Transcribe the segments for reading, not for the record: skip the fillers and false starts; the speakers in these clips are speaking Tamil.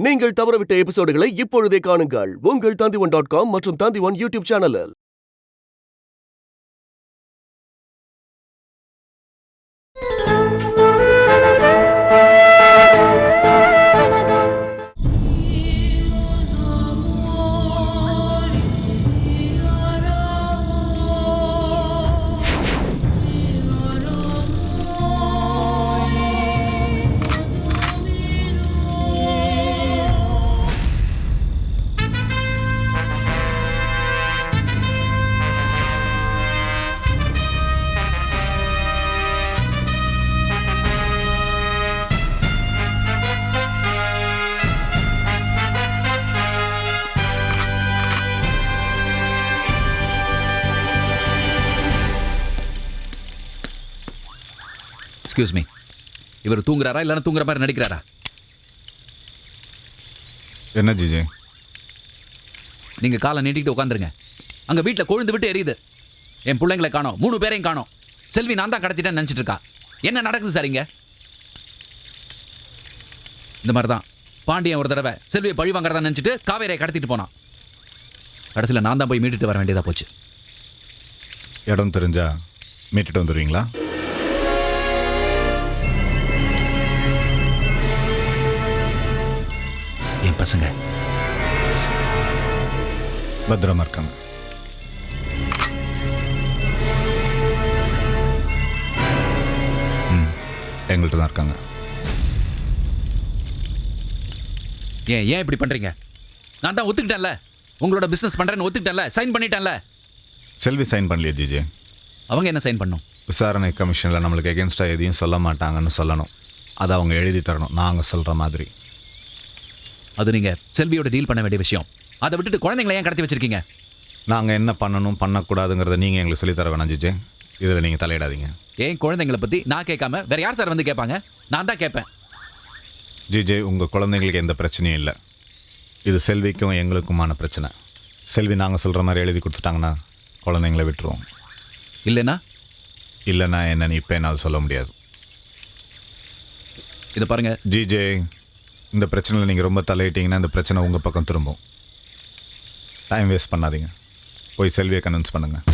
நீங்கள் தவறவிட்ட எபிசோடுகளை இப்பொழுதே காணுங்கள் உங்கள் Tandivan.com மற்றும் Tandivan யூடியூப் சேனலில். எக்ஸ்கியூஸ் மீ, இவர் தூங்குறாரா இல்லைன்னா தூங்குற மாதிரி நடிக்கிறாரா? என்ன ஜிஜே? நீங்கள் காலை நீட்டிக்கிட்டு உட்காந்துருங்க. அங்கே வீட்டில் கொழுந்து விட்டு எரியுது. என் பிள்ளைங்களை காணோம், 3 பேரையும் காணோம். செல்வி நான் தான் கடத்திட்டேன்னு நினச்சிட்டு இருக்கா. என்ன நடக்குது சார் இங்கே? இந்த மாதிரி தான் பாண்டியன் ஒரு தடவை செல்வியை பழி வாங்குறதா நினச்சிட்டு காவேரியை கடத்திட்டு போனான். கடைசியில் நான் தான் போய் மீட்டுட்டு வர வேண்டியதாக போச்சு. இடம் தெரிஞ்சா மீட்டுட்டு வந்துடுவீங்களா? என் பசங்க பத்திரமா இருக்காங்க. எங்கள்கிட்ட தான் இருக்காங்க. ஏன் இப்படி பண்ணுறீங்க? நான் தான் ஒத்துக்கிட்டேன்ல, உங்களோட பிஸ்னஸ் பண்ணுறேன்னு ஒத்துக்கிட்டேன்ல, சைன் பண்ணிட்டேன்ல. செல்வி சைன் பண்ணலையே ஜிஜே. அவங்க என்ன சைன் பண்ணும்? விசாரணை கமிஷனில் நம்மளுக்கு எகென்ஸ்டாக எதையும் சொல்ல மாட்டாங்கன்னு சொல்லணும். அதை அவங்க எழுதி தரணும், நாங்கள் சொல்கிற மாதிரி. அது நீங்கள் செல்வியோட டீல் பண்ண வேண்டிய விஷயம். அதை விட்டுட்டு குழந்தைங்களை ஏன் கடத்தி வச்சிருக்கீங்க? நாங்கள் என்ன பண்ணணும் பண்ணக்கூடாதுங்கிறத நீங்கள் எங்களுக்கு சொல்லித்தர வேணாம் ஜிஜே. இதில் நீங்கள் தலையிடாதீங்க. ஏன் குழந்தைங்களை பற்றி நான் கேட்காம வேறு யார் சார் வந்து கேட்பாங்க? நான் தான் கேட்பேன். ஜிஜே, உங்கள் குழந்தைங்களுக்கு எந்த பிரச்சனையும் இல்லை. இது செல்விக்கும் எங்களுக்குமான பிரச்சனை. செல்வி நாங்கள் சொல்கிற மாதிரி எழுதி கொடுத்துட்டாங்கன்னா குழந்தைங்கள விட்டுருவோம். இல்லைன்னா என்னன்னு இப்போ என்னால் சொல்ல முடியாது. இதை பாருங்கள் ஜிஜே, இந்த பிரச்சனையில் நீங்கள் ரொம்ப தலையிட்டீங்கன்னா இந்த பிரச்சனை உங்கள் பக்கம் திரும்பும். டைம் வேஸ்ட் பண்ணாதீங்க, போய் செல்வியை கன்வின்ஸ் பண்ணுங்கள்.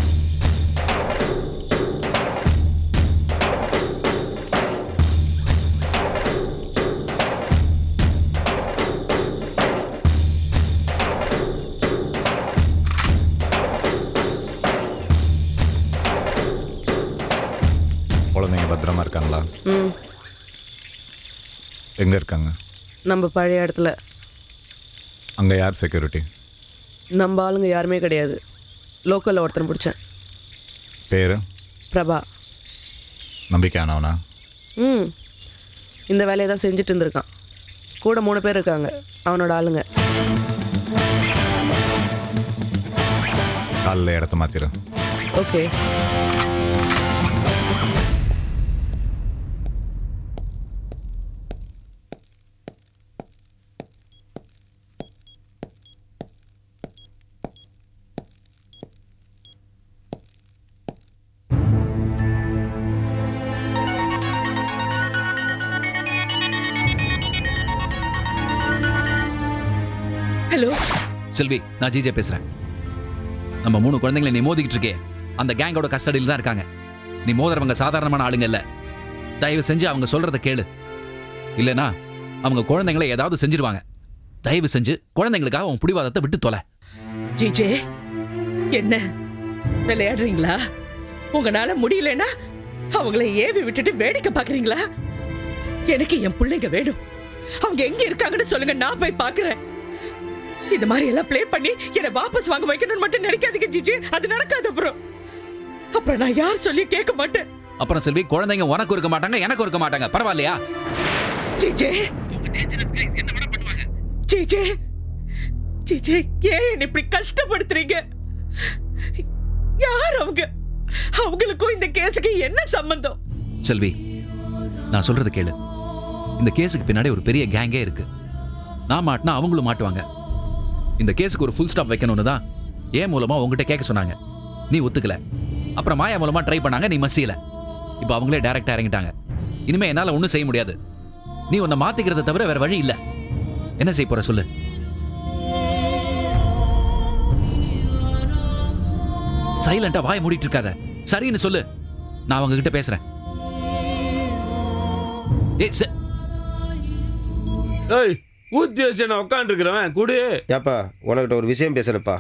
குழந்தைங்க பத்திரமா இருக்காங்களா? எங்கே இருக்காங்க? நம்ம பழைய இடத்துல. அங்கே யார் செக்யூரிட்டி? நம்ம ஆளுங்க யாருமே கிடையாது. லோக்கலில் ஒருத்தனை பிடிச்சேன். பேர்? பிரபா. நம்பிக்கையானவனா? இந்த வேலையை தான் செஞ்சுட்டு இருந்திருக்கான். கூட 3 பேர் இருக்காங்க, அவனோட ஆளுங்க. காலையில் இடத்த மாற்றிடு. ஓகே. ஹலோ செல்வி, நான் ஜிஜே பேசுகிறேன். நம்ம 3 குழந்தைங்களை நீ மோதிக்கிட்டு இருக்கே, அந்த கேங்கோட கஸ்டடியில் தான் இருக்காங்க. நீ மோதுறவங்க சாதாரணமான ஆளுங்க இல்லை. தயவு செஞ்சு அவங்க சொல்கிறத கேளு, இல்லைனா அவங்க குழந்தைங்களை ஏதாவது செஞ்சிருவாங்க. தயவு செஞ்சு குழந்தைங்களுக்காக உன் பிடிவாதத்தை விட்டு தொலை. ஜிஜே, என்ன விளையாடுறீங்களா? உங்களால முடியலன்னா அவங்கள ஏவி விட்டுட்டு வேடிக்கை பார்க்குறீங்களா? எனக்கு என் பிள்ளைங்க வேணும். அவங்க எங்க இருக்காங்கன்னு சொல்லுங்க, நான் போய் பார்க்குறேன். இந்த மாதிரி எல்லாம் ப்ளே பண்ணி என்னை வாபஸ் வாங்க வைக்கணும்னு மட்டும் நினைக்காதீங்க ஜிஜி. அது நடக்காது. அப்புறம் நான் யார் சொல்லி கேட்க மாட்டேன். அப்புறம் செல்வி, குழந்தைங்க உனக்கு இருக்க மாட்டாங்க, எனக்கு இருக்க மாட்டாங்க. பரவாயில்லையா? ஜிஜே, ஜிஜே, ஜிஜே, ஏன் இப்படி கஷ்டப்படுத்துறீங்க? யார் அவங்க? அவங்களுக்கும் இந்த கேஸுக்கு என்ன சம்பந்தம்? செல்வி, நான் சொல்றது கேளு. இந்த கேஸுக்கு பின்னாடி ஒரு பெரிய கேங்கே இருக்கு. நான் மாட்டினா அவங்களும் மாட்டுவாங்க. இந்த கேஸுக்கு ஒரு ஃபுல் ஸ்டாப் வைக்கணும்னு தான் ஏன் மூலமா உங்ககிட்ட கேட்க சொன்னாங்க. நீ ஒத்துக்கல. அப்புறம் மாயா மூலமா ட்ரை பண்ணாங்க, நீ மசியல. இப்போ அவங்களே டைரக்டா இறங்கிட்டாங்க. இனிமே என்னால ஒன்றும் செய்ய முடியாது. நீ உன்னை மாத்திக்கிறத தவிர வேற வழி இல்லை. என்ன செய்ய போற சொல்லு. சைலண்டா வாய் மூடிட்டு இருக்காத. சரின்னு சொல்லு, நான் அவங்க கிட்ட பேசுறேன். ஏய், ஊத்தி வச்சு நான் உட்காந்துருக்கிறவன் குடு. ஏப்பா உனக்கிட்ட ஒரு விஷயம் பேசணுப்பா.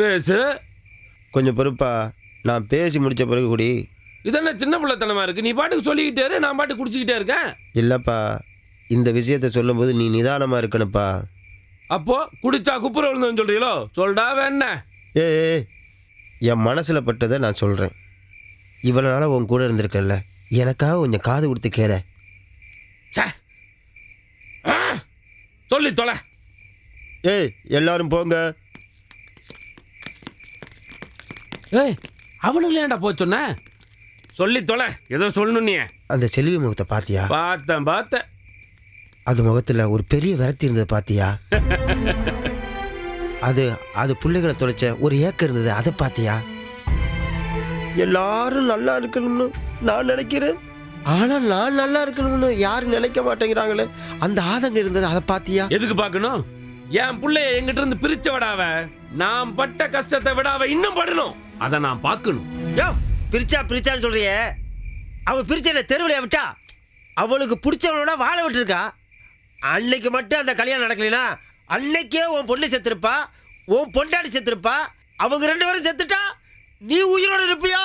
பேசு. கொஞ்சம் பொறுப்பா, நான் பேசி முடித்த பிறகு குடி. இதென்ன சின்ன பிள்ளைத்தனமா இருக்கு? நீ பாட்டுக்கு சொல்லிக்கிட்டே இரு, நான் பாட்டுக்கு குடிச்சிக்கிட்டே இருக்கேன். இல்லைப்பா, இந்த விஷயத்த சொல்லும்போது நீ நிதானமாக இருக்கணுப்பா. அப்போ குடிச்சா குப்புற விழுந்தோன்னு சொல்றீங்களோ? சொல்டா வேண. ஏய், என் மனசில் பட்டதை நான் சொல்கிறேன். இவ்வளோ நாளாக உன் கூட இருந்திருக்கல, எனக்காக கொஞ்சம் காது கொடுத்து கேள. சொல்லி தொலை. ஏய், எல்லாரும் போங்க. ஏய், அவனுங்களே ஏன்டா போய் சொன்ன? சொல்லி தொலை, ஏதோ சொல்லணும். நீ அந்த செல்வி முகத்தை பார்த்தியா? பார்த்தேன். அது முகத்தில் ஒரு பெரிய விரக்தி இருந்தது பார்த்தியா? அது பிள்ளைகளை தொலைச்ச ஒரு ஏக்கம் இருந்தது, அதை பார்த்தியா? எல்லாரும் நல்லா இருக்கணும்னு நான் நினைக்கிறேன், ஆனால் நான் நல்லா இருக்கணும்னு யாரும் நினைக்க மாட்டேங்கிறாங்களே, அந்த ஆதங்கம் இருந்தது, அதை பார்த்தியா? எதுக்கு பார்க்கணும்? என் பிள்ளைய எங்கிட்ட இருந்து பிரிச்ச விடாவ, நான் பட்ட கஷ்டத்தை விடாவ இன்னும் படணும். அதை நான் பார்க்கணும். யோ, பிரிச்சான்னு சொல்றியே, அவ பிரிச்ச தெருவிலையா விட்டா? அவளுக்கு பிடிச்சவனோட வாழ விட்டுருக்கா. அன்னைக்கு மட்டும் அந்த கல்யாணம் நடக்கலைன்னா அன்னைக்கே உன் பொண்ணு செத்துருப்பா, உன் பொண்டாடி செத்துருப்பா. அவங்க 2 பேரும் செத்துட்டா நீ உயிரோட இருப்பியா?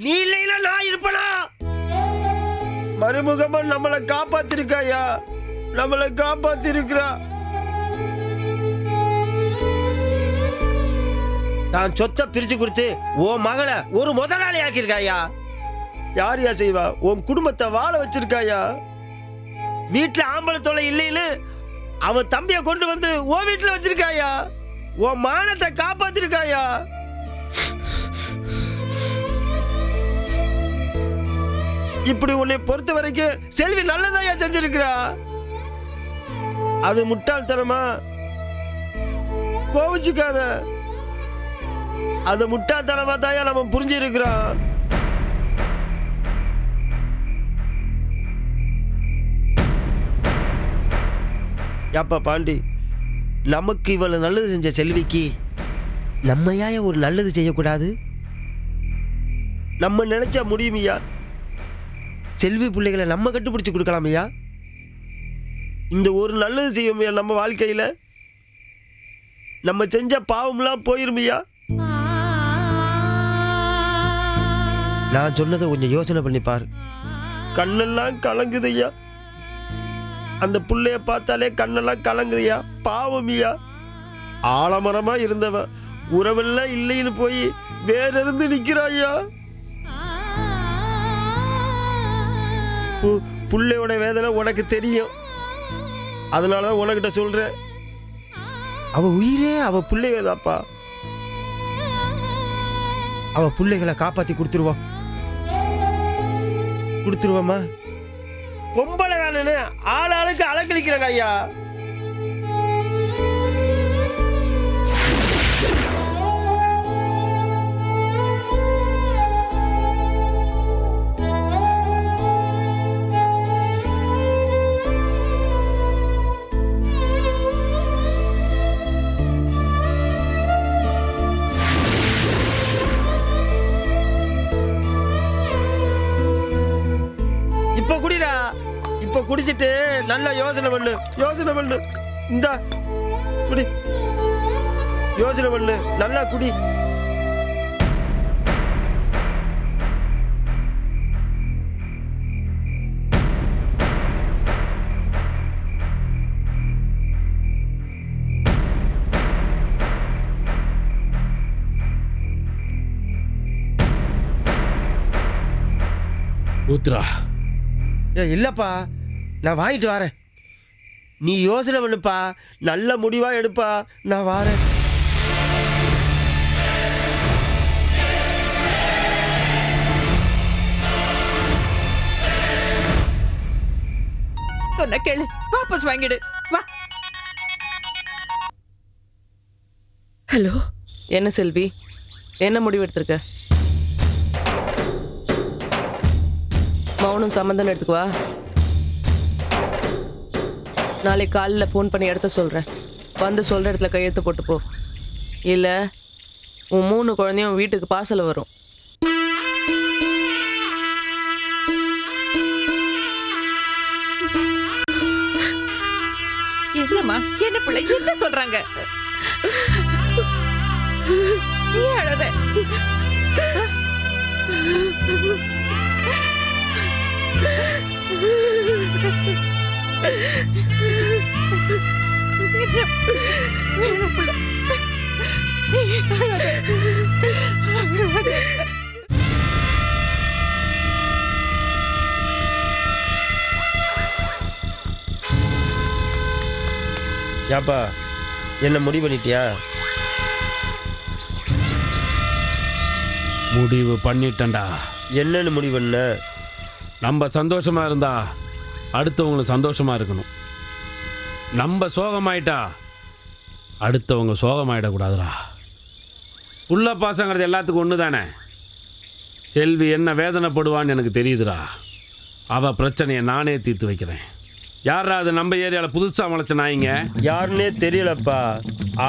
நீ இல்லைன்னா நான் இருப்பனா? மறுமுகமா நம்மளை காப்பாத்திருக்காயா, நம்மளை காப்பாத்திருக்கிறா. தான் சொத்தை பிரிச்சு கொடுத்து உன் மகளை ஒரு முதலாளி ஆக்கியிருக்காயா. யாரையா செய்வா? உன் குடும்பத்தை வாழ வச்சிருக்காயா. வீட்டுல ஆம்பளை தொலை இல்லைன்னு அவன் தம்பியை கொண்டு வந்து உன் வீட்டுல வச்சிருக்காயா. உன் மானத்தை காப்பாத்திருக்காயா. இப்படி உன்னை பொறுத்த வரைக்கும் செல்வி நல்லதாயா செஞ்சிருக்கிறா. அது முட்டாள்தனமா? கோவிச்சுக்காத. அது முட்டாள்தனமா தாயா நம்ம புரிஞ்சிருக்கிறோம். யாப்பா பாண்டி, நமக்கு இவ்வளவு நல்லது செஞ்ச செல்விக்கு நம்மையா ஒரு நல்லது செய்யக்கூடாது? நம்ம நினைச்சா முடியுமையா? செல்வி பிள்ளைகளை நம்ம கட்டுப்பிடிச்சு கொடுக்கலாமையா? இந்த ஒரு நல்லது செய்யுமையா நம்ம வாழ்க்கையில? நம்ம செஞ்ச பாவம்லாம் போயிருமையா? நான் சொன்னதை கொஞ்சம் யோசனை பண்ணிப்பார். கண்ணெல்லாம் கலங்குதையா. அந்த புள்ளைய பார்த்தாலே கண்ணெல்லாம் கலங்குதையா. பாவமியா. ஆலமரமா இருந்தவ உறவெல்லாம் இல்லைன்னு போய் வேற இருந்து நிக்கிறாயா. புள்ளையோட வேதனை உனக்கு தெரியும், அதனாலதான் உனக்கிட்ட சொல்றேன். அவ உயிரே அவ பிள்ளைகதாப்பா. அவ பிள்ளைகளை காப்பாத்தி கொடுத்துருவோமா? பொம்பளை நானு ஆளாளுக்கு அலக்கழிக்கிறேங்க ஐயா. இப்ப குடிடா. இப்ப குடிச்சிட்டு நல்லா யோசனை பண்ணு. இந்த குடி, யோசனை பண்ணு, நல்லா குடி. ஊத்ரா. இல்லப்பா, நான் வாங்கிட்டு வரேன். நீ யோசனை பண்ணுப்பா, நல்ல முடிவா எடுப்பா. நான் வரேன். சொன்ன கேளு, வாபஸ் வாங்கிடு. வா. ஹலோ, என்ன செல்வி, என்ன முடிவு எடுத்திருக்க? மௌனம் சம்மந்தம் எடுத்துக்குவா. நாளைக்கு காலையில் ஃபோன் பண்ணி இடத்த சொல்கிறேன். வந்து சொல்கிற இடத்துல கையெழுத்து போட்டு போ. இல்லை உன் 3 குழந்தையும் வீட்டுக்கு பார்சல் வரும். என்னம்மா என்ன பிள்ளை என்ன சொல்றாங்க? நீ அழற. ஏப்பா என்ன முடிவு பண்ணிட்டியா? முடிவு பண்ணிட்டேன்டா. என்னன்னு முடிவு பண்ண? நம்ம சந்தோஷமா இருந்தா அடுத்தவங்களும் சந்தோஷமா இருக்கணும். நம்ம சோகமாயிட்டா அடுத்தவங்க சோகமாயிடக்கூடாதுடா. உள்ள பாசங்கிறது எல்லாத்துக்கும் ஒன்று தானே. செல்வி என்ன வேதனைப்படுவான்னு எனக்கு தெரியுதுடா. அவள் பிரச்சனையை நானே தீர்த்து வைக்கிறேன். யாரா அது நம்ம ஏரியாவில் புதுசாக முளைச்ச நாய்ங்க? யாருன்னே தெரியலப்பா.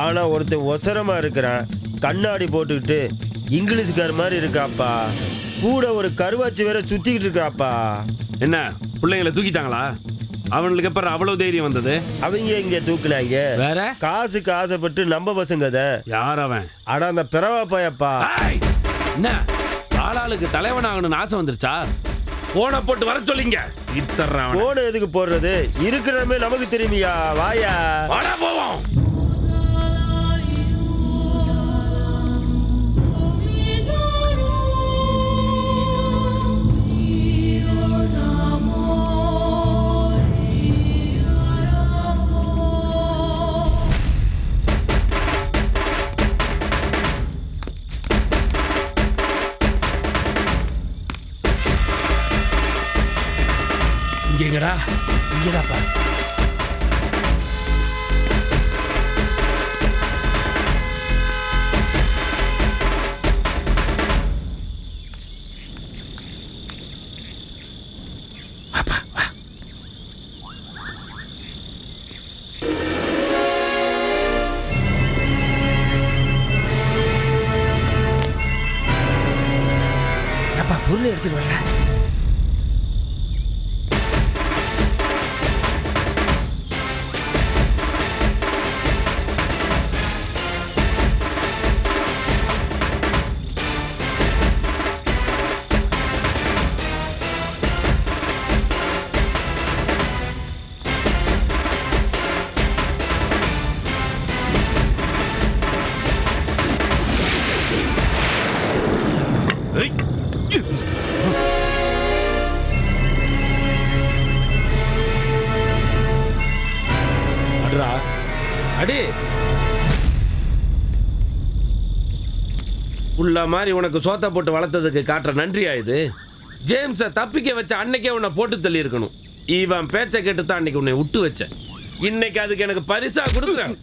ஆனால் ஒருத்தன் ஒசரமாக இருக்கிறான், கண்ணாடி போட்டுக்கிட்டு இங்கிலீஷ்கார மாதிரி இருக்காப்பா. கூட ஒரு கருவாச்சி வேற சுற்றிக்கிட்டு இருக்காப்பா. என்ன பிள்ளைங்களை தூக்கிட்டாங்களா? அவனுக்கு அப்புறம் அவ்வளோ தைரியம் வந்தது? அவங்க இங்கே தூக்குனாங்க. வேற காசுக்கு ஆசைப்பட்டு நம்ம பசங்க தான். யார் அவன்? அட அந்த பிறவா பாயப்பா. என்ன ஆளாளுக்கு தலைவனாகணும்னு ஆசை வந்துருச்சா? போனை போட்டு வர சொல்லிங்க. போன எதுக்கு போடுறது? இருக்கிறமே நமக்கு தெரியுமியா. வாயா வாடா போவோம். இங்கேங்கடா. இங்கதாப்பா. பொருள் எடுத்துட்டு வர. அடி உள்ள மாதிரி உனக்கு சோத்த போட்டு வளர்த்ததுக்கு காட்டுற நன்றியா இது? ஜேம்ஸை தப்பிக்க வச்ச அன்னைக்கே உன்னை போட்டு தள்ளி இருக்கணும். இவன் பேச்சை கேட்டு தான் அன்னைக்கு உன்னை விட்டு வச்சேன். இன்னைக்கு அதுக்கு எனக்கு பரிசா கொடுக்குறேன்.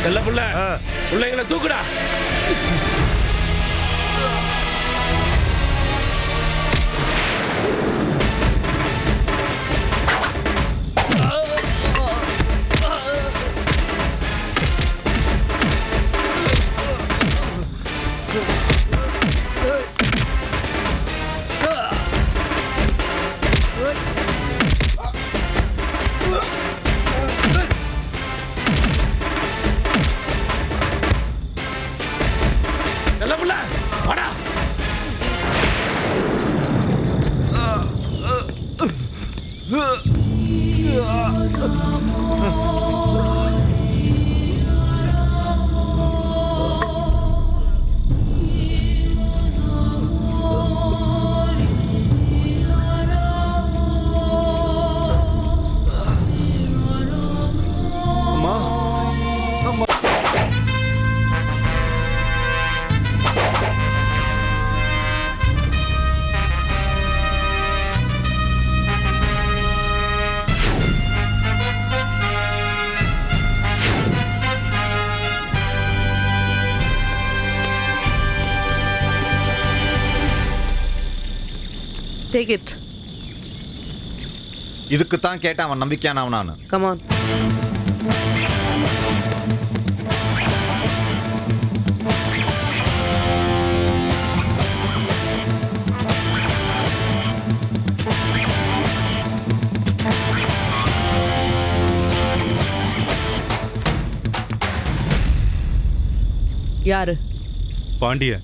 செல்ல புள்ள, பிள்ளைங்களை தூக்குடா. Take it. இதுக்கு தான் கேட்டேன் அவன் நம்பிக்கையானவனான்னு. Come on. யாரு? பாண்டிய.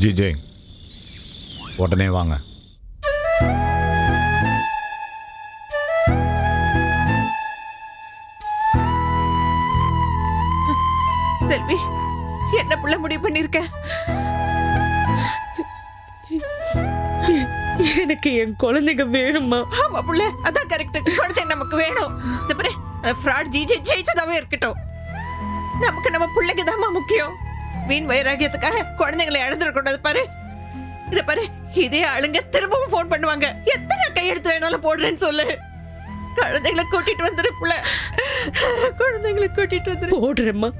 ஜிஜே உடனே வாங்க. செல்வி, என்ன புள்ள முடிவு பண்ணிருக்க? எனக்கு என் குழந்தைங்க வேணுமா? ஆமா புள்ள, அதான் கரெக்ட். குழந்தை நமக்கு வேணும். இந்த பாரு, ஃப்ராட் ஜிஜே ஜெயிச்சதாவே இருக்கட்டும். நமக்கு நம்ம பிள்ளைங்க தாமா முக்கியம். வீண் வைராகியத்துக்காக குழந்தைங்களை இழந்துடக்கூடாது. பாரு இத பாரு, இதே ஆளுங்க திரும்பவும் போன் பண்ணுவாங்க. எத்தனை கையெழுத்து வேணாலும் போடுறேன்னு சொல்லு. குழந்தைங்களை கூட்டிட்டு வந்துரு புள்ள. குழந்தைங்களை கூட்டிட்டு வந்துரு. போடுறேம்மா,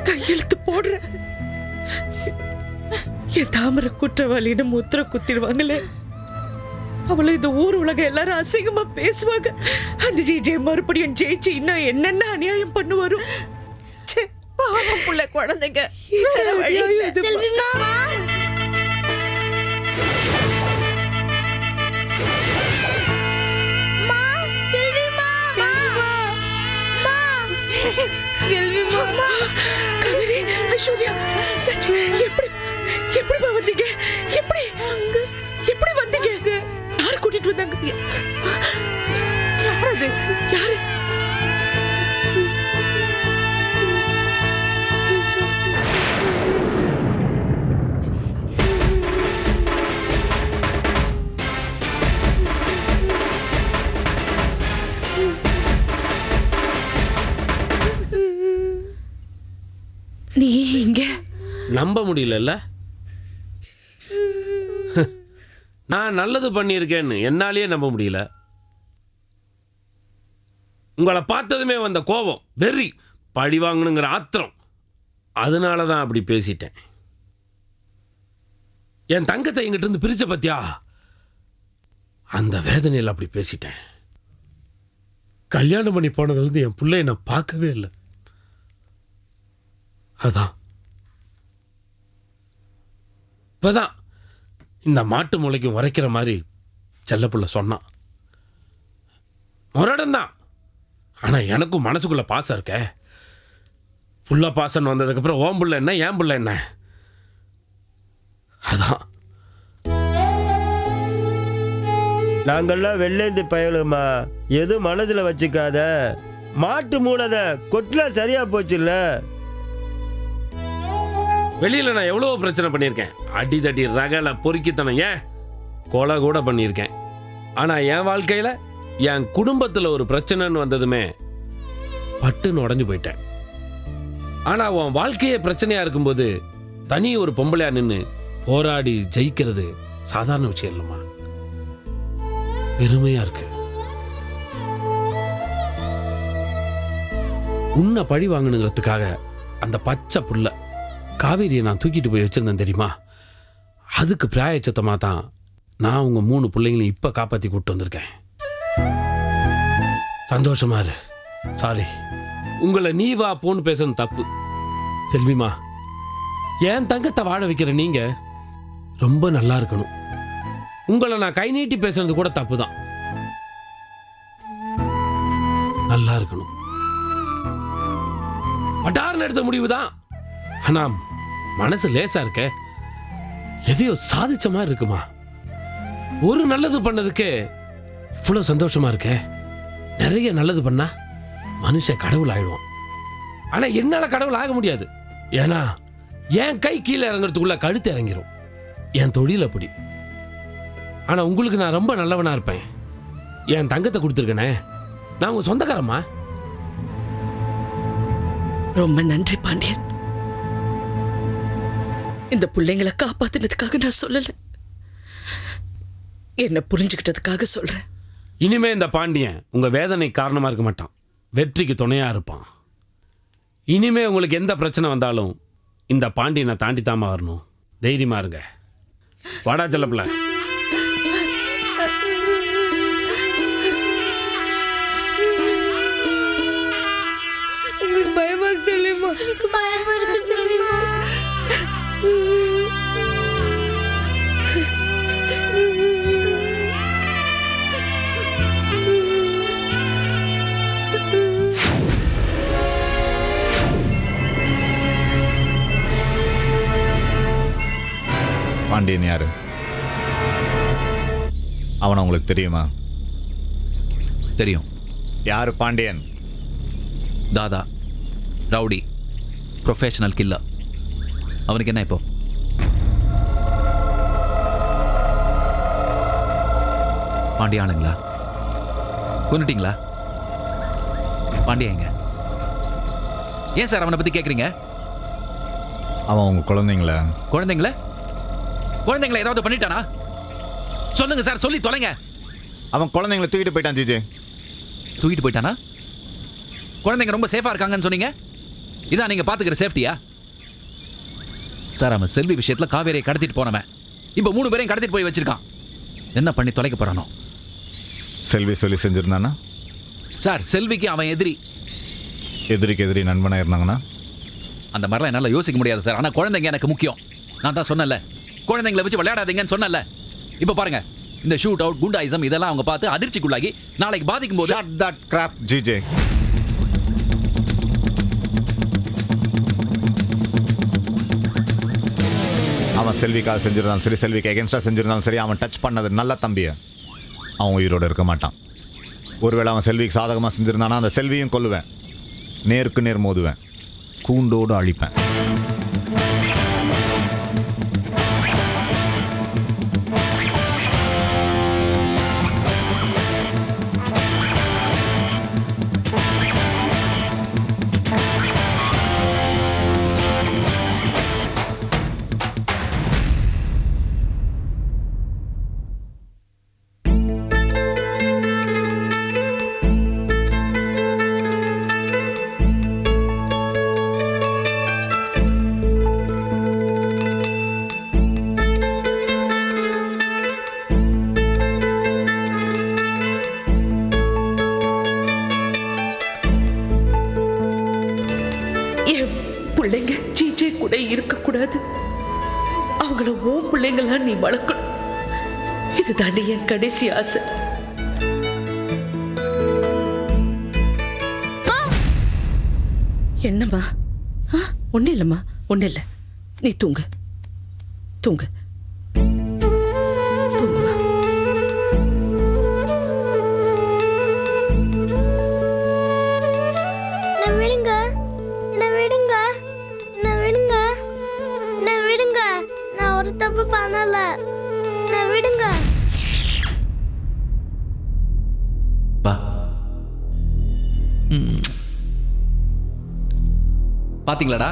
கையெழுத்து போடுறேன். என் தாமரை குற்றவாளின்னு முத்திர குத்திடுவாங்களே, அவளை இந்த ஊர் உலகம் எல்லாரும் அசிங்கமா பேசுவாங்க. அந்த ஜிஜே மறுபடியும் ஜெயிச்சு இன்னும் என்னென்ன அநியாயம் பண்ணுவாரு. பாவம் புள்ள குழந்தைங்க. செல்விமா, கவிரி, ஐஸ்வர்யா, சச்சி, எப்படி வந்தீங்க? எப்படி வந்தீங்க? யாரு கூட்டிட்டு வந்தாங்க? யாரு? நீ இங்க? நம்ப முடியலல்ல? நான் நல்லது பண்ணியிருக்கேன்னு என்னாலேயே நம்ப முடியல. உங்களை பார்த்ததுமே வந்த கோபம், வெறி, பழி வாங்கணுங்கிற ஆத்திரம், அதனால தான் அப்படி பேசிட்டேன். என் தங்கத்தை எங்கிட்ட இருந்து பிரிச்ச பத்தியா, அந்த வேதனையில் அப்படி பேசிட்டேன். கல்யாணம் பண்ணி போனதுலேருந்து என் பிள்ளைய நான் பார்க்கவே இல்லை. அதான் இப்பதான் இந்த மாட்டு முளைக்கும் உரைக்கிற மாதிரி செல்லப்புள்ள சொன்னான். முரடன்தான், ஆனால் எனக்கும் மனசுக்குள்ள பாசம் இருக்க. புள்ள பாசம் வந்ததுக்கப்புறம் ஓம் புள்ள என்ன, ஏன் புள்ள என்ன? அதான் நாங்கள்லாம் வெள்ளேந்தி பயலுமா, எதுவும் மனசுல வச்சுக்காத. மாட்டு மூலத கொட்டினா சரியா போச்சுல்ல. வெளியில் நான் எவ்வளோ பிரச்சனை பண்ணியிருக்கேன். அடிதடி, ரகலை, பொறுக்கித்தனம், ஏன் கொலை கூட பண்ணியிருக்கேன். ஆனால் என் வாழ்க்கையில் என் குடும்பத்தில் ஒரு பிரச்சனைன்னு வந்ததுமே பட்டுன்னு உடஞ்சி போயிட்டேன். ஆனால் உன் வாழ்க்கையே பிரச்சனையாக இருக்கும்போது தனி ஒரு பொம்பளையா நின்று போராடி ஜெயிக்கிறது சாதாரண விஷயம் இல்லைம்மா. பெருமையாக இருக்கு. உன்னை பழி வாங்கணுங்கிறதுக்காக அந்த பச்சை புள்ள காவேரியை நான் தூக்கிட்டு போய் வச்சிருந்தேன் தெரியுமா? அதுக்கு பிராயச்சத்தமாக தான் நான் உங்கள் 3 பிள்ளைங்களையும் இப்போ காப்பாற்றி கூப்பிட்டு வந்திருக்கேன். சந்தோஷமா இரு. சாரி, உங்களை நீ வா போன்னு பேசுறது தப்பு. செல்விமா, என் தங்கத்தை வாழ வைக்கிற நீங்க ரொம்ப நல்லா இருக்கணும். உங்களை நான் கை நீட்டி பேசுறது கூட தப்பு தான். நல்லா இருக்கணும். பட்டார்னு எடுத்த முடிவு தான். ஆனா மனசு லேசா இருக்க, எதையோ சாதிச்ச மாதிரி இருக்குமா. ஒரு நல்லது பண்ணதுக்கு இவ்வளவு சந்தோஷமா இருக்க. நிறைய நல்லது பண்ணா மனுஷன் கடவுள் ஆயிடுவான். ஆனா என்னால கடவுள் ஆக முடியாது. ஏன்னா என் கை கீழே இறங்குறதுக்குள்ள கழுத்து இறங்கிரும். என் தொழில் அப்படி. ஆனால் உங்களுக்கு நான் ரொம்ப நல்லவனாக இருப்பேன். என் தங்கத்தை கொடுத்துருக்கேனே, நான் உங்கள் சொந்தக்காரம்மா. ரொம்ப நன்றி பாண்டியன். இந்த பிள்ளைங்களை காப்பாத்தினதுக்காக நான் சொல்லல, என்ன புரிஞ்சுக்கிட்டதுக்காக சொல்றேன். இனிமே இந்த பாண்டியன் உங்கள் வேதனை காரணமாக இருக்க மாட்டான், வெற்றிக்கு துணையாக இருப்பான். இனிமே உங்களுக்கு எந்த பிரச்சனை வந்தாலும் இந்த பாண்டியனை தாண்டித்தாம வரணும். தைரியமாக இருங்க. வாடா செல்லப்பிள்ள. பயமா செல்விமா, பயமா இருக்கு செல்விமா. பாண்டியன் யாரு? அவனை உங்களுக்கு தெரியுமா? தெரியும். யாரு பாண்டியன்? தாதா, ரவுடி, ப்ரொஃபஷனல் கில்லர். அவனுக்கு என்ன இப்போ? பாண்டியானுங்களா? கொன்னுட்டீங்களா? பாண்டியங்க ஏன் சார் அவனை பற்றி கேட்குறீங்க? அவன் உங்கள் குழந்தைங்கள குழந்தைங்கள ஏதாவது பண்ணிட்டானா? சொல்லுங்க சார், சொல்லி தொலைங்க. அவன் குழந்தைங்கள தூக்கிட்டு போயிட்டான் ஜிஜே. தூக்கிட்டு போயிட்டானா? குழந்தைங்க ரொம்ப சேஃபாக இருக்காங்கன்னு சொன்னீங்க. இதான் நீங்கள் பார்த்துக்கிற சேஃப்டியா? சார், அவன் செல்வி விஷயத்தில் காவேரியை கடத்திட்டு போனவன் இப்போ 3 பேரையும் கடத்திட்டு போய் வச்சிருக்கான். என்ன பண்ணி தொலைக்க போகிறானோ? செல்வி சொல்லி செஞ்சுருந்தானா? சார், செல்விக்கு அவன் எதிரி. எதிரிக்கு எதிரி நண்பனாக இருந்தாங்கன்னா? அந்த மாதிரிலாம் என்னால் யோசிக்க முடியாது சார். ஆனால் குழந்தைங்க எனக்கு முக்கியம். நான் தான் சொன்னல, குழந்தைங்களை வச்சு விளையாடாதீங்கன்னு சொன்னல. இப்போ பாருங்க, இந்த ஷூட் அவுட், குண்டாயிசம் இதெல்லாம் அவங்க பார்த்து அதிர்ச்சிக்குள்ளாகி நாளைக்கு பாதிக்கும் போது. Shut that crap, GJ. அவன் செல்விக்காக செஞ்சிருந்தாலும் சரி, செல்விக்கு எகென்ஸ்டாக செஞ்சிருந்தாலும் சரி, அவன் டச் பண்ணது நல்ல தம்பியை அவன் உயிரோடு இருக்க மாட்டான். ஒருவேளை அவன் செல்விக்கு சாதகமாக செஞ்சிருந்தானா அந்த செல்வியும் கொல்லுவேன், நேருக்கு நேர் மோதுவேன், கூண்டோடு அழிப்பேன். பிள்ளைங்க ஜிஜே கூட இருக்கக்கூடாது. அவங்கள உன் பிள்ளைங்களா நீ வளர்க்கணும். இதுதாண்டி என் கடைசி ஆசை. என்னம்மா? ஒன்னும் இல்லைம்மா, ஒன்னும் இல்லை. நீ தூங்கு தூங்கு தூங்குமா. தப்பு பண்ணல, நான் விடுங்க. பா, பாத்தீங்களாடா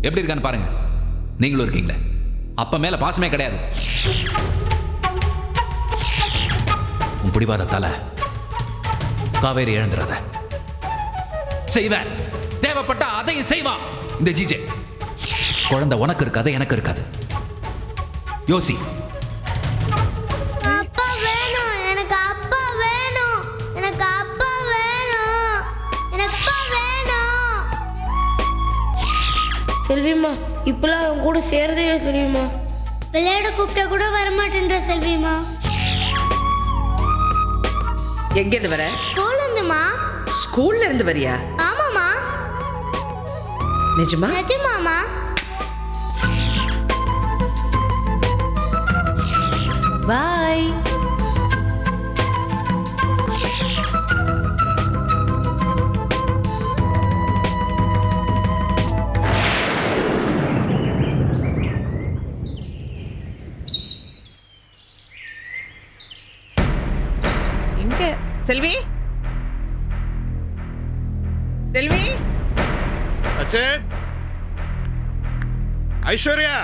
எப்படி இருக்கான்னு பாருங்க. நீங்களும் இருக்கீங்களே, அப்ப மேல பாசமே கிடையாது. உன் பிடிவாதத்தால காவேரி இழந்துடாத. செய்வேன், தேவைப்பட்ட அதையும் செய்வான் இந்த ஜிஜே. குழந்தை உனக்கு இருக்காது, எனக்கு இருக்காது. யோசி. அப்பா வேணும், எனக்கு அப்பா வேணும், எனக்கு அப்பா வேணும், எனக்கு அப்பா வேணும். செல்விமா, இப்பெல்லாம் அவன் கூட சேர்றதே இல்லை செல்விமா. விளையாட கூப்பிட்டா கூட வரமாட்டேன்ற செல்விமா. எங்க இருந்து வர? ஸ்கூல்ல இருந்துமா. ஸ்கூல்ல இருந்து வரியா? ஆமாமா. நிஜமா? நிஜமாமா. பாய். செல்வி செல்வி சச்சின், ஐஸ்வர்யா,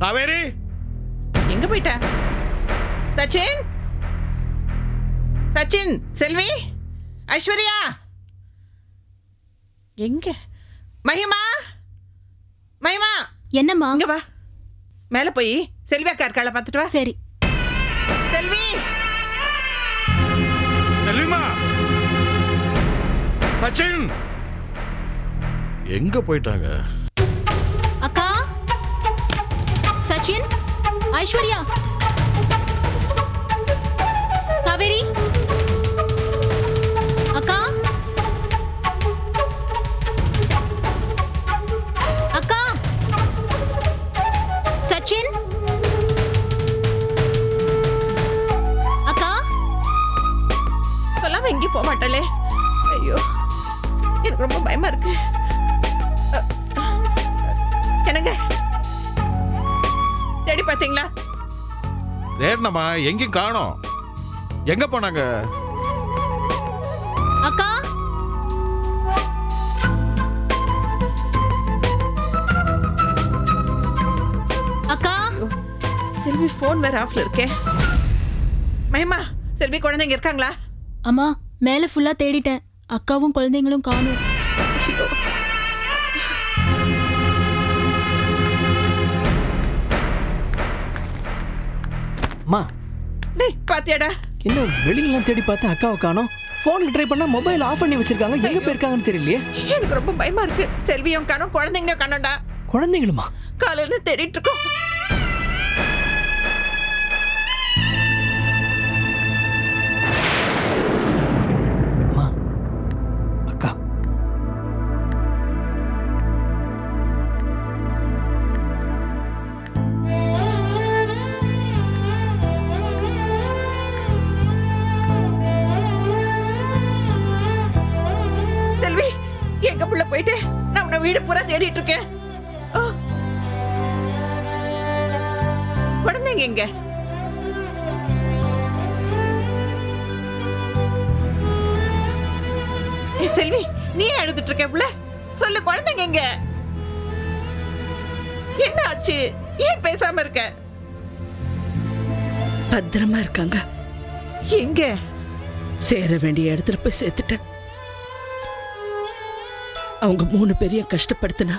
காவேரி, எங்க போயிட்ட? சச்சின் சச்சின், செல்வி, ஐஸ்வர்யா எங்க? மகிமா, மகிமா, என்னம்மா? இங்க வா. மேல போய் செல்வி அக்கா இருக்காள பார்த்துட்டு வா. சரி. செல்வி, செல்விமா, சச்சின் எங்க போயிட்டாங்க? அக்கா, சச்சின், ஐஸ்வர்யா, காவேரி, அக்கா, அக்கா, சச்சின், அக்கா. சொல்லாம எங்கேயும் போக மாட்டாளே. ஐயோ, எனக்கு ரொம்ப பயமா இருக்கு. என்னங்க தேடி பாத்தீங்களா? தேடனமா, எங்கேயும் காணோம். எங்க போனாங்க? அக்கா, அக்கா, செல்வி போன் வேற ஆஃப்ல இருக்கே. மகிமா, செல்வி குழந்தைங்க இருக்காங்களா? அம்மா மேல ஃபுல்லா தேடிட்டேன். அக்காவும் குழந்தைங்களும் காணும். அம்மா, டேய் பாத்தியாடா? என்ன வெளியெல்லாம் தேடி பார்த்து அக்காவை காணோம். போன்ல ட்ரை பண்ணா மொபைல் ஆஃப் பண்ணி வச்சிருக்காங்க. எங்க போயிருக்காங்கன்னு தெரியலையே. எனக்கு ரொம்ப பயமா இருக்கு. செல்வியும் காணோம், குழந்தைங்களும் காணோம்டா. குழந்தைங்களுமா? காலையில இருந்து தேடிட்டு இருக்கோம். அம்மா, அக்கா, செல்வி, எங்க புள்ள போயிட்டு நான் உன்னை வீடு பூரா தேடிட்டு இருக்கேன். ஆ. குழந்தைங்க எங்க? ஏய் செல்வி, நீ அழுதுட்டு இருக்க புள்ள? சொல்லு, குழந்தைங்க எங்க? என்ன ஆச்சு? ஏன் பேசாம இருக்க? பத்திரமா இருக்காங்க. எங்க? சேர வேண்டிய இடத்துல போய் சேர்த்துட்டேன். அவங்க 3 பேரையும் கஷ்டப்படுத்தினா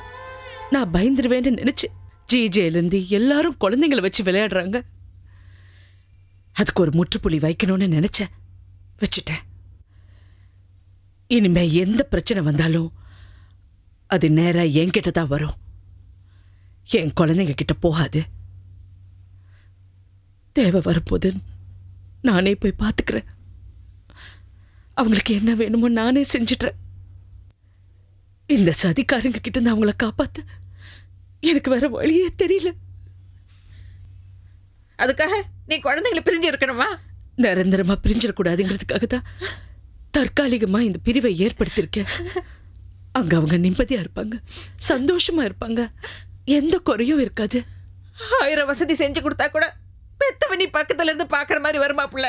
நான் பயந்துருவேன்னு நினைச்சு ஜிஜேல இருந்து எல்லாரும் குழந்தைங்களை வச்சு விளையாடுறாங்க. அதுக்கு ஒரு முற்றுப்புள்ளி வைக்கணும்னு நினைச்சேன், வச்சுட்டேன். இனிமே எந்த பிரச்சனை வந்தாலும் அது நேரா என்கிட்ட தான் வரும், என் குழந்தைங்க கிட்ட போகாது. தேவை வரும்போது நானே போய் பார்த்துக்கிறேன். அவங்களுக்கு என்ன வேணுமோ நானே செஞ்சிடுறேன். இந்த சதிக்காரங்க கிட்ட இருந்து அவங்கள காப்பாத்த எனக்கு வேற வழியே தெரியல. அதுக்காக நீ குழந்தைங்களை பிரிஞ்சு இருக்கணுமா? நிரந்தரமா பிரிஞ்சிடக்கூடாதுங்கிறதுக்காக தான் தற்காலிகமா இந்த பிரிவை ஏற்படுத்தியிருக்கேன். அங்க அவங்க நிம்மதியா இருப்பாங்க, சந்தோஷமா இருப்பாங்க, எந்த குறையும் இருக்காது. 1000 வசதி செஞ்சு கொடுத்தா கூட பெத்தவ நீ பக்கத்துல இருந்து பாக்குற மாதிரி வருமா புள்ள?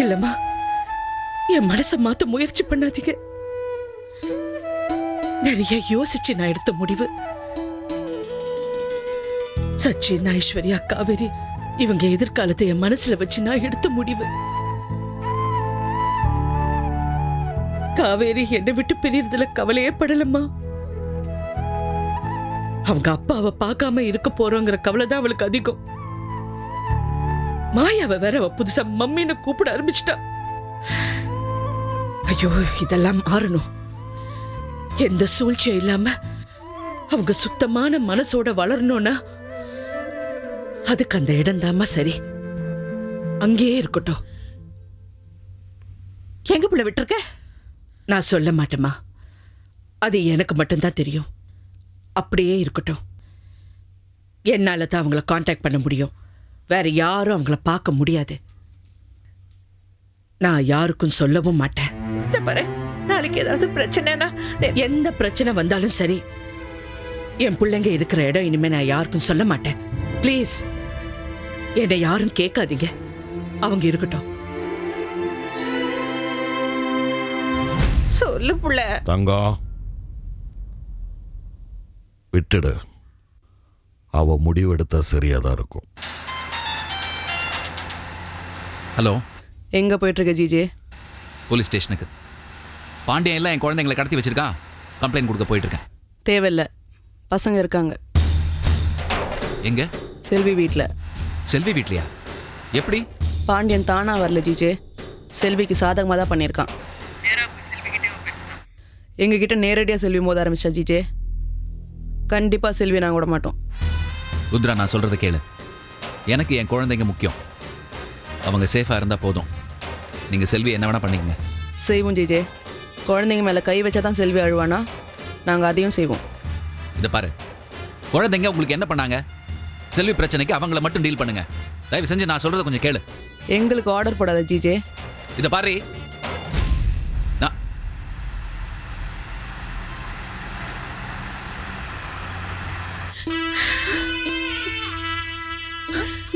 இல்லம்மா, என் மனசை மாத்த முயற்சி பண்ணாதீங்க. நிறைய யோசிச்சு நான் எடுத்த முடிவு. சச்சின், ஐஸ்வர்யா, காவேரி இவங்க எதிர்காலத்தை என் மனசுல வச்சு நான் எடுத்த முடிவு. காவேரி என்னை விட்டு பிரியறதுல கவலையே படலம்மா. அவங்க அப்பாவை பார்க்காம இருக்க போறோங்கிற கவலை தான் அவளுக்கு அதிகம். மாயாவை வேற அவ புதுசா மம்மின்னு கூப்பிட ஆரம்பிச்சிட்டா. ஐயோ, இதெல்லாம் மாறணும். எந்த சூழ்ச்சியும் இல்லாம அவங்க சுத்தமான மனசோட வளரணும்னா அதுக்கு அந்த இடம் தாமா சரி. அங்கேயே இருக்கட்டும். எங்க புள்ள விட்டுருக்க? நான் சொல்ல மாட்டேமா, அது எனக்கு மட்டும்தான் தெரியும். அப்படியே இருக்கட்டும். என்னால தான் அவங்கள காண்டாக்ட் பண்ண முடியும், வேற யாரும் அவங்கள பார்க்க முடியாது. நான் யாருக்கும் சொல்லவும் மாட்டேன். பாரு, நாளைக்கு ஏதாவது பிரச்சனைனா, எந்த பிரச்சனை வந்தாலும் சரி, என் பிள்ளைங்க இருக்கிற இடம் இனிமே நான் யாருக்கும் சொல்ல மாட்டேன். ப்ளீஸ். என்னை யாரும் கேட்காதீங்க, அவங்க இருக்கட்டும். சொல்லு புள்ள. தங்கம், விட்டுடு. அவ முடிவெடுத்தா சரியா தான் இருக்கும். ஹலோ, எங்கே போயிட்டுருக்க ஜிஜே? போலீஸ் ஸ்டேஷனுக்கு. பாண்டியன் எல்லாம் என் குழந்தைங்களை கடத்தி வச்சிருக்கான், கம்ப்ளைண்ட் கொடுக்க போயிட்டு இருக்கேன். தேவையில்லை, பசங்க இருக்காங்க. எங்க? செல்வி வீட்டில். செல்வி வீட்லையா? எப்படி? பாண்டியன் தானா வரல ஜிஜே, செல்விக்கு சாதகமாக தான் பண்ணியிருக்கான். எங்ககிட்ட நேரடியாக செல்வி மோத ஆரம்பிச்சா ஜிஜே. கண்டிப்பாக செல்வி நாங்கள் விட மாட்டோம். ருத்ரா, நான் சொல்கிறத கேளு. எனக்கு என் குழந்தைங்க முக்கியம். அவங்க சேஃபாக இருந்தால் போதும். நீங்கள் செல்வி என்ன வேணால் பண்ணிக்கங்க. செய்வோம் ஜிஜே. குழந்தைங்க மேலே கை வச்சா தான் செல்வி அழுவானா, நாங்கள் அதையும் செய்வோம். இதை பாரு, குழந்தைங்க உங்களுக்கு என்ன பண்ணாங்க? செல்வி பிரச்சனைக்கு அவங்கள மட்டும் டீல் பண்ணுங்க. தயவு செஞ்சு நான் சொல்கிறத கொஞ்சம் கேளு. எங்களுக்கு ஆர்டர் போடாத ஜிஜே. இதை பாரு,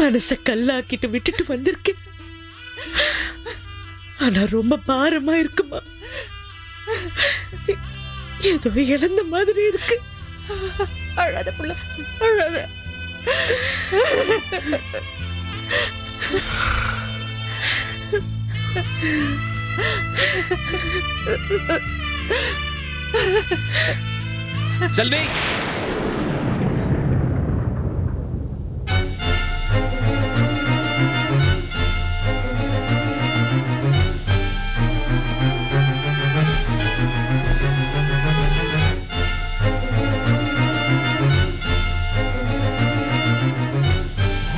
மனச கல்லாக்கிட்டு விட்டுட்டு வந்திருக்கேன். ஆனா ரொம்ப பாரமா இருக்குமா, ஏதோ இழந்த மாதிரி இருக்கு. அழாத புள்ள, அழாத. செல்வி,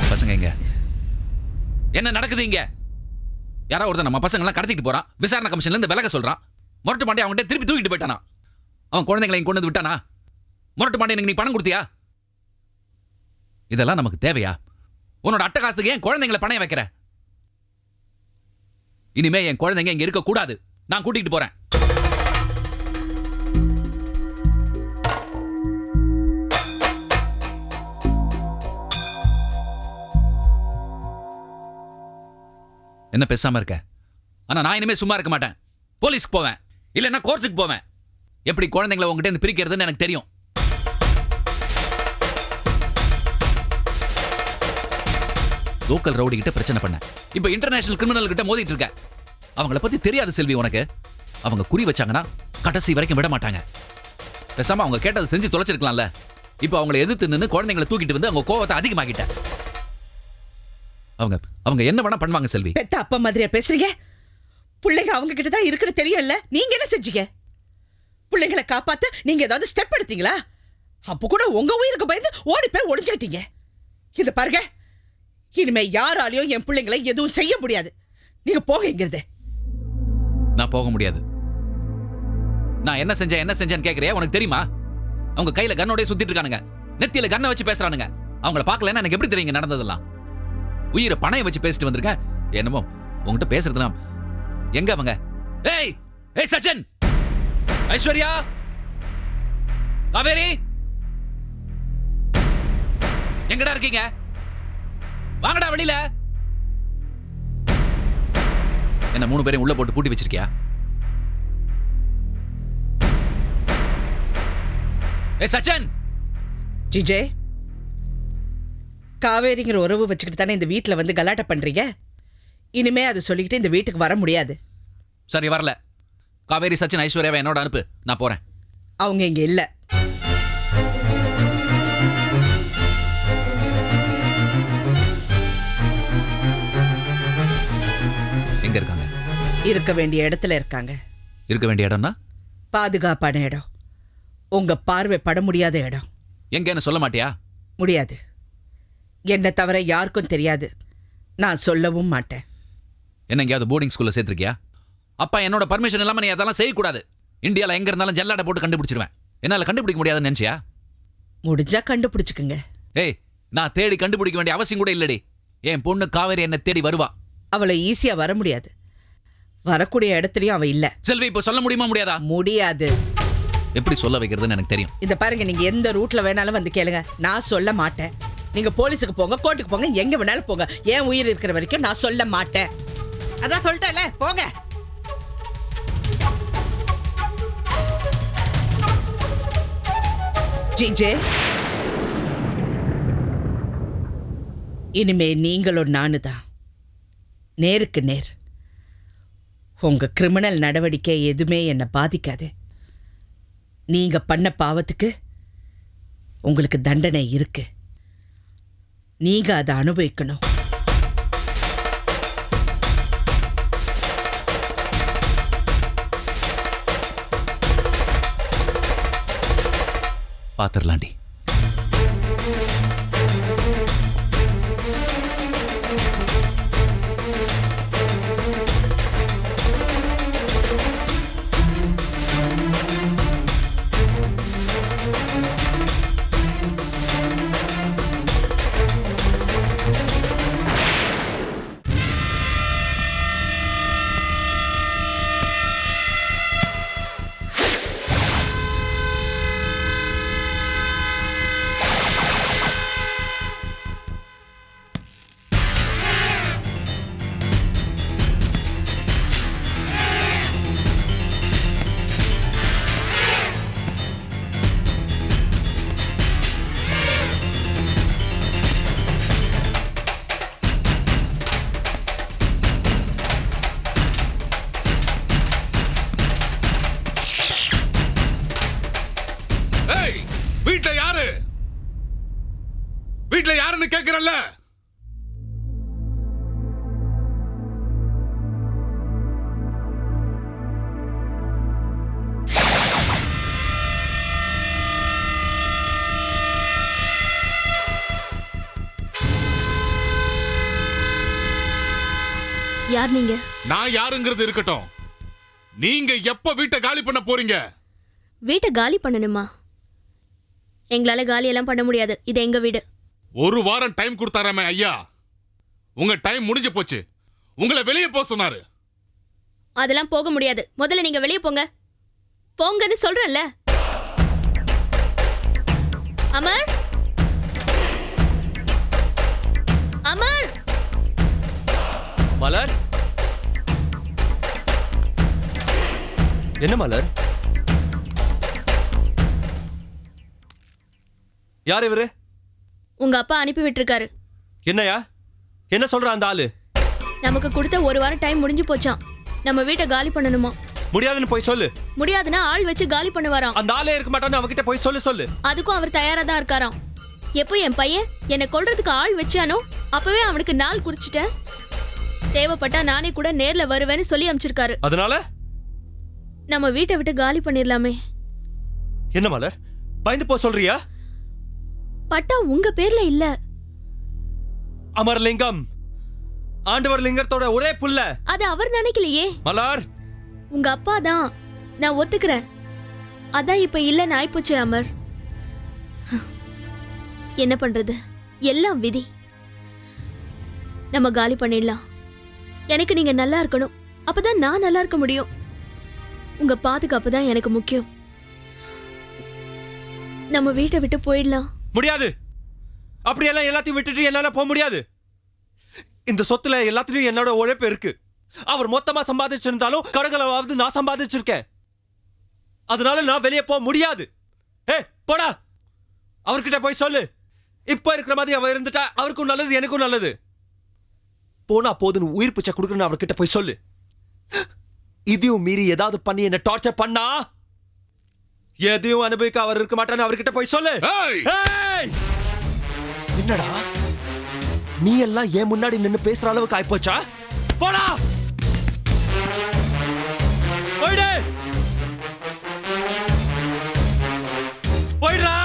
பசங்க எங்க? என்ன நடக்குது இங்க? யாரோ ஒருத்தன் நம்ம பசங்க எல்லாம் கடத்திட்டு போறான். விசாரணை கமிஷன்ல இருந்து விலக சொல்றான். முரட்டு பாண்டிய அவன்கிட்ட திருப்பி தூக்கிட்டு போயிட்டானா? அவன் குழந்தைங்களை கொண்டு வந்து விட்டானா? முரட்டு பாண்டிய நீ பணம் கொடுத்தியா? இதெல்லாம் நமக்கு தேவையா? உன்னோட அட்டகாசத்துக்கு ஏன் குழந்தைங்களை பணைய வைக்கிற? இனிமே என் குழந்தைங்க இங்க இருக்க கூடாது. நான் கூட்டிட்டு போறேன். என்ன பேசாம இருக்க? ஆனா நான் இனிமே சும்மா இருக்க மாட்டேன். போலீஸ்க்கு போவேன், இல்லைன்னா கோர்ட்டுக்கு போவேன். எப்படி குழந்தைங்களை உங்ககிட்ட இருந்து பிரிக்கிறதுன்னு எனக்கு தெரியும். லோக்கல் ரவுடி கிட்ட பிரச்சனை பண்ண, இப்ப இன்டர்நேஷனல் கிரிமினல் கிட்ட மோதிட்டு இருக்க. அவங்கள பத்தி தெரியாது செல்வி உனக்கு. அவங்க குறி வச்சாங்கன்னா கடைசி வரைக்கும் விட மாட்டாங்க. பேசாம அவங்க கேட்டதை செஞ்சு தொலைச்சிருக்கலாம்ல. இப்ப அவங்களை எதிர்த்து நின்று குழந்தைங்களை தூக்கிட்டு வந்து அவங்க கோவத்தை அதிகமாக்கிட்ட. அவங்க அவங்க என்ன வேணா பண்ணுவாங்க செல்வி. பெத்த அப்பா மாதிரியா பேசுறீங்க? பிள்ளைங்க அவங்க கிட்ட தான் இருக்குன்னு தெரியல, நீங்க என்ன செஞ்சீங்க? பிள்ளைங்களை காப்பாத்த நீங்க ஏதாவது ஸ்டெப் எடுத்தீங்களா? அப்ப கூட உங்க உயிருக்கு பயந்து ஓடி போய் ஒளிஞ்சுக்கிட்டீங்க. இத பாருங்க, இனிமே யாராலையும் என் பிள்ளைங்களை எதுவும் செய்ய முடியாது. நீங்க போக இங்கிருந்து. நான் போக முடியாது. நான் என்ன செஞ்சேன்னு கேக்குறியா? உனக்கு தெரியுமா? அவங்க கையில கன்னோட சுத்திட்டு இருக்கானுங்க, நெத்தியில கண்ணை வச்சு பேசுறானுங்க. அவங்கள பார்க்கலன்னா எனக்கு எப்படி தெரியுங்க நடந்ததெல்லாம்? உயிரை பணைய வச்சு பேசிட்டு வந்திருக்கேன். என்னமோ உங்ககிட்ட பேசுறதுலாம். எங்க அவங்க? ஏய் ஏய் சச்சின், ஐஸ்வர்யா, காவேரி, எங்கடா இருக்கீங்க? வாங்கடா வெளியில. என்ன 3 பேரையும் உள்ள போட்டு பூட்டி வச்சிருக்கியா? ஏய் சச்சின். ஜிஜே, காவேரிங்கிற உறவு வச்சுக்கிட்டு தானே இந்த வீட்டில் வந்து கலாட்டா பண்றீங்க. இனிமே அது சொல்லிக்கிட்டு இந்த வீட்டுக்கு வர முடியாது. சரி, வரல. காவேரி, சச்சின், ஐஸ்வர்யாவை என்னோட அனுப்பு, நான் போறேன். அவங்க இங்க இல்ல. எங்க இருக்காங்க? இருக்க வேண்டிய இடத்துல இருக்காங்க. இருக்க வேண்டிய இடம்னா? பாதுகாப்பான இடம், உங்க பார்வை பட முடியாத இடம். எங்கன்னு சொல்ல மாட்டியா? முடியாது. என்ன தவிர யாருக்கும் தெரியாது. நான் சொல்லவும் மாட்டேன். என்ன எங்கேயாவது போர்டிங் ஸ்கூல்ல சேர்த்திருக்கியா? அப்பா என்னோட பர்மிஷன் இல்லாம நீ அதெல்லாம் செய்யக்கூடாது. இந்தியாவில் எங்க இருந்தாலும் ஜல்லாடை போட்டு கண்டுபிடிச்சிருவேன். என்னால கண்டுபிடிக்க முடியாதுன்னு நினைச்சியா? முடிஞ்சா கண்டுபிடிச்சுக்குங்க. ஏய், நான் தேடி கண்டுபிடிக்க வேண்டிய அவசியம் கூட இல்லடி. என் பொண்ணு காவேரி என்ன தேடி வருவா. அவளை ஈஸியா வர முடியாது. வரக்கூடிய இடத்துலயும் அவ இல்ல. செல்வி, இப்ப சொல்ல முடியுமா? முடியாதா? முடியாது. எப்படி சொல்ல வைக்கிறதுன்னு எனக்கு தெரியும். இத பாருங்க, நீங்க எந்த ரூட்ல வேணாலும் வந்து கேளுங்க, நான் சொல்ல மாட்டேன். நீங்க போலீஸுக்கு போங்க, கோர்ட்டுக்கு போங்க, எங்க வேணாலும் போங்க. என் உயிர் இருக்கிற வரைக்கும் நான் சொல்ல மாட்டேன். அதான் சொல்லிட்டேன்ல, போங்க. ஜிஜே, இனிமே நீங்களும் நானு தான், நேருக்கு நேர். உங்க கிரிமினல் நடவடிக்கை எதுவுமே என்னை பாதிக்காது. நீங்க பண்ண பாவத்துக்கு உங்களுக்கு தண்டனை இருக்கு. நீங்க அதை அனுபவிக்கணும். பாத்திரலாண்டி. வீட்ல யாரு? வீட்ல யாருன்னு கேக்குறல்ல? யார் நீங்க? நான் யாருங்கிறது இருக்கட்டும். நீங்க எப்ப வீட்டை காலி பண்ண போறீங்க? வீட்டை காலி பண்ணணுமா? எங்களால காலி எல்லாம் பண்ண முடியாது. இது எங்க வீடு. ஒரு வாரம் டைம் கொடுத்தாராமே ஐயா. உங்க டைம் முடிஞ்சு போச்சு. உங்களை வெளியே போக சொன்னாரு. அதெல்லாம் போக முடியாது. முதல்ல நீங்க வெளியே போங்க. போங்கன்னு சொல்றேன்ல. அமர், அமர். மலர், என்ன மலர்? யார் இவரு? உங்க அப்பா அனுப்பி விட்டுருக்காரு. என்னையா? என்ன சொல்ற அந்த ஆளு? நமக்கு கொடுத்த ஒரு வாரம் டைம் முடிஞ்சு போச்சாம். நம்ம வீட்டை காலி பண்ணணுமா? முடியாதுன்னு போய் சொல்லு. முடியாதுன்னா ஆள் வச்சு காலி பண்ணுவாராம். அந்த ஆளே இருக்க மாட்டான்னு அவகிட்ட போய் சொல்லு. அதுக்கும் அவர் தயாரா தான் இருக்காராம். எப்போ என் பையன் என்னை கொல்றதுக்கு ஆள் வச்சானோ அப்பவே அவனுக்கு நாள் குறிச்சிட்டேன். தேவைப்பட்டா நானே கூட நேர்ல வருவேன்னு சொல்லி அனுப்பிச்சிருக்காரு. அதனால நம்ம வீட்டை விட்டு காலி பண்ணிடலாமே. என்ன மலர், பயந்து போ சொல்றியா? பட்டா உங்க பேர்ல இல்ல. அமர்லிங்கம், ஆண்டவர் லிங்கத்தோட ஒரே புள்ள. அது அவர் நினைக்கலையே. மலர், உங்க அப்பா தான். நான் ஒத்துக்கிறேன். அதான் இப்ப இல்லன்னு ஆயிப்போச்சு அமர். என்ன பண்றது, எல்லாம் விதி. நம்ம காலி பண்ணிடலாம். எனக்கு நீங்க நல்லா இருக்கணும். அப்பதான் நான் நல்லா இருக்க முடியும். உங்க பாதுகாப்பு தான் எனக்கு முக்கியம். நம்ம வீட்டை விட்டு போயிடலாம். முடியாது. அப்படியெல்லாம் எல்லாத்தையும் விட்டுட்டு என்னால போக முடியாது. இந்த சொத்துல எல்லாத்துலயும் என்னோட உழைப்பு இருக்கு. அவர் மொத்தமா சம்பாதிச்சிருந்தாலும் கடகளாவது நான் சம்பாதிச்சிருக்கேன். அதனால நான் வெளியே போக முடியாது. போடா, அவர்கிட்ட போய் சொல்லு. இப்ப இருக்கிற மாதிரி அவர் இருந்துட்டா அவருக்கும் நல்லது, எனக்கும் நல்லது. போனா போதுன்னு உயிர் பிச்சை கொடுக்குறேன்னு அவர்கிட்ட போய் சொல்லு. இதையும் மீறி ஏதாவது பண்ணி என்ன டார்ச்சர் பண்ணா எதையும் அனுபவிக்க அவர் இருக்க மாட்டான்னு அவர்கிட்ட போய் சொல்லு. என்னடா நீ எல்லாம் ஏன் முன்னாடி நின்னு பேசுற அளவுக்கு ஆயிப்போச்சா? போடா, போயிடு, போயிடுறா.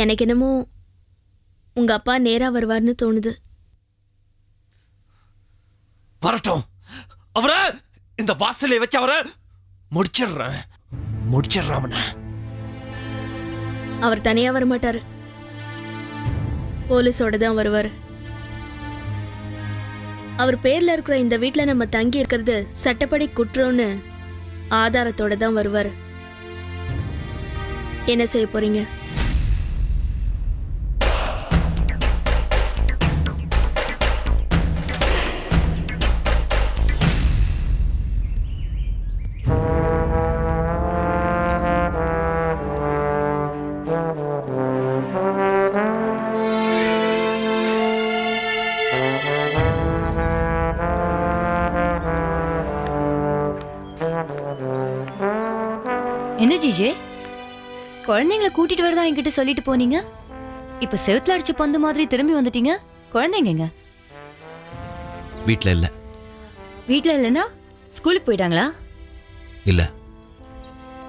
எனக்கு என்னமோ உங்க அப்பா நேரா வருவார்னு தோணுது. வரட்டும். அவர இந்த வாசலை வச்சு அவரை முடிச்சிடுறேன் அவனை. அவர் தனியா வர மாட்டாரு, போலீஸோட தான் வருவாரு. அவர் பேர்ல இருக்கிற இந்த வீட்ல நம்ம தங்கி இருக்கிறது சட்டப்படி குற்றம்னு ஆதாரத்தோட தான் வருவாரு. என்ன செய்ய போறீங்க? என்ன ஜிஜே, குழந்தைங்களை கூட்டிட்டு வரதா என்கிட்ட சொல்லிட்டு போனீங்க. இப்ப செவுத்துல அடிச்ச பந்து மாதிரி திரும்பி வந்துட்டீங்க. குழந்தைங்க வீட்டில் இல்லை. வீட்ல இல்லைன்னா ஸ்கூலுக்கு போயிட்டாங்களா? இல்லை,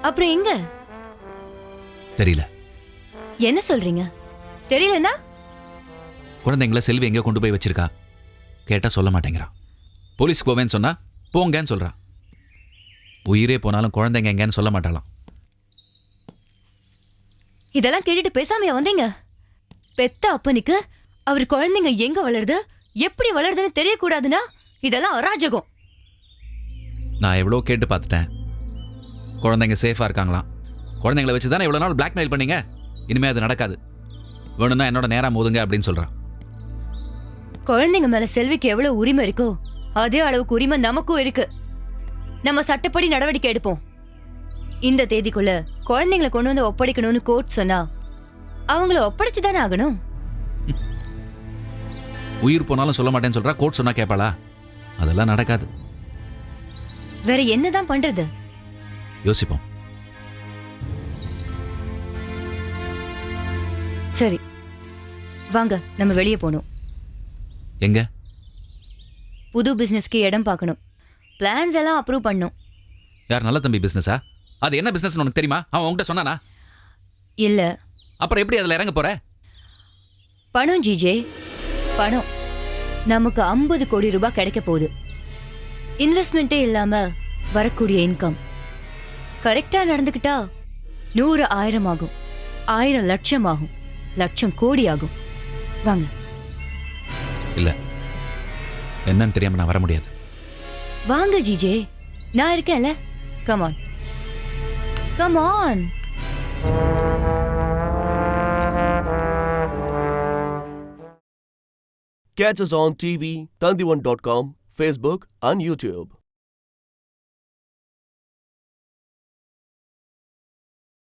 அப்புறம் எங்க? தெரியல. என்ன சொல்றீங்க? தெரியலன்னா? குழந்தைங்கள செல்வி எங்கேயோ கொண்டு போய் வச்சிருக்கா. கேட்டால் சொல்ல மாட்டேங்கிறான். போலீஸ்க்கு போவேன்னு சொன்னா போங்கன்னு சொல்கிறான். உயிரே போனாலும் குழந்தைங்க எங்கன்னு சொல்ல மாட்டாளாம். இதெல்லாம் கேட்டுட்டு பேசாமையா வந்தீங்க? பெத்த அப்பனுக்கு அவர் குழந்தைங்க எங்க வளருது, எப்படி வளருதுன்னு தெரியக்கூடாதுன்னா இதெல்லாம் அராஜகம். நான் எவ்வளோ கேட்டு பார்த்துட்டேன். குழந்தைங்க சேஃபாக இருக்காங்களாம். குழந்தைங்கள வச்சு தானே இவ்வளோ நாள் பிளாக்மெயில் பண்ணீங்க. இனிமேல் அது நடக்காது. வேணும்னா என்னோட நேரம் மோதுங்க அப்படின்னு சொல்கிறான். குழந்தைங்க மேல செல்விக்கு எவ்வளவு உரிமை இருக்கோ அதே அளவுக்கு உரிமை நமக்கும் இருக்கு. நம்ம சட்டப்படி நடவடிக்கை எடுப்போம். இந்த தேதிக்குள்ள குழந்தைங்களை கொண்டு வந்து ஒப்படைக்கணும்னு கோர்ட் சொன்னா அவங்கள ஒப்படைச்சு தானே ஆகணும். உயிர் போனாலும் சொல்ல மாட்டேன்னு சொல்கிறா. கோர்ட் சொன்னா கேட்பாளா? அதெல்லாம் நடக்காது. வேற என்னதான் பண்றது? யோசிப்போம். சரி வாங்க, நம்ம வெளியே போகணும். எங்க? புது பிசினஸ்க்கு இடம் பார்க்கணும். பிளான்ஸ் எல்லாம் அப்ரூவ் பண்ணும். யார்? நல்ல தம்பி பிஸ்னஸா? அது என்ன பிஸ்னஸ் உனக்கு தெரியுமா? அவன் உங்ககிட்ட சொன்னானா? இல்ல. அப்புறம் எப்படி அதில் இறங்க போற? பணம் ஜிஜே, பணம். நமக்கு 50 கோடி ரூபாய் கிடைக்க போகுது. இன்வெஸ்ட்மெண்ட்டே இல்லாம வரக்கூடிய இன்கம். கரெக்டா நடந்துக்கிட்டா 100 1000 ஆகும், 1000 லட்சம் ஆகும், லட்சம் கோடி ஆகும். வாங்க. இல்ல, என்னன்னு தெரியாம நான் வர முடியாது. வாங்க ஜிஜே, நான் இருக்கேன்ல. Come on, come on. Catch us on TV, Tandivan.com, Facebook and YouTube.